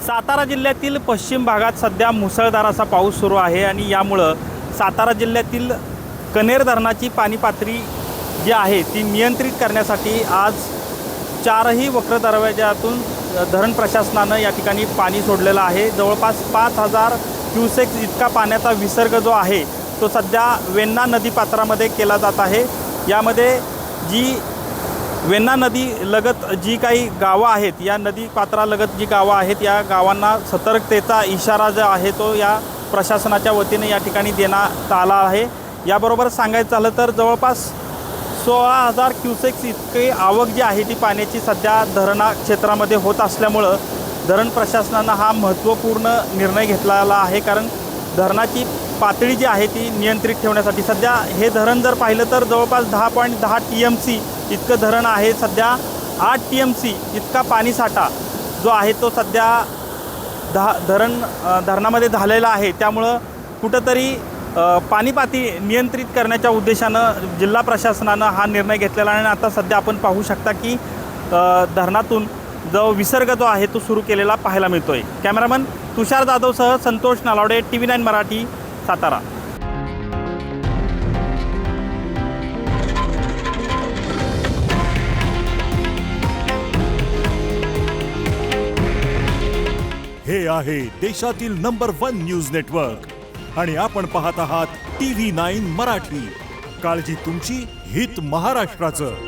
सातारा जिल्ह्यातील पश्चिम भागात सध्या मुसळधार असा पाऊस सुरू आहे आणि यामुळं सातारा जिल्ह्यातील कनेर धरणाची पाणी पातळी जी आहे ती नियंत्रित करण्यासाठी आज चारही वक्र दरवाजातून धरण प्रशासनानं या ठिकाणी पाणी सोडलेलं आहे। जवळपास 5000 क्युसेक्स इतका पाण्याचा विसर्ग जो आहे तो सध्या वेण्णा नदीपात्रामध्ये केला जात आहे। यामध्ये जी वेण्णा नदी लगत जी काही गावं आहेत, या नदीपात्रालगत जी गावं आहेत या गावांना सतर्कतेचा इशारा जो आहे तो या प्रशासनाच्या वतीने या ठिकाणी देण्यात आला आहे। याबरोबर सांगायचं झालं तर जवळपास 16000 क्युसेक्स इतकी आवक जी आहे ती पाण्याची सध्या धरणा क्षेत्रामध्ये होत असल्यामुळं धरण प्रशासनानं हा महत्त्वपूर्ण निर्णय घेतलेला आहे। कारण धरणाची पातळी जी आहे ती नियंत्रित ठेवण्यासाठी सध्या हे धरण जर पाहिलं तर जवळपास 10.10 TMC इतकं धरण आहे। सध्या 8 TMC इतका पाणीसाठा जो आहे तो सध्या धरणामध्ये झालेला आहे। त्यामुळं कुठंतरी पाणी पातळी नियंत्रित करण्याच्या उद्देशानं जिल्हा प्रशासनानं हा निर्णय घेतलेला आहे। आणि आता सध्या आपण पाहू शकता की धरणातून जो विसर्ग जो आहे तो सुरू केलेला पाहायला मिळतोय। कॅमेरामन तुषार जाधवसह संतोष नालावडे, TV9 मराठी, सातारा। हे आहे देशातील नंबर 1 न्यूज नेटवर्क आणि आपण पाहत आहात TV9 मराठी। काळजी तुमची, हित महाराष्ट्राचं।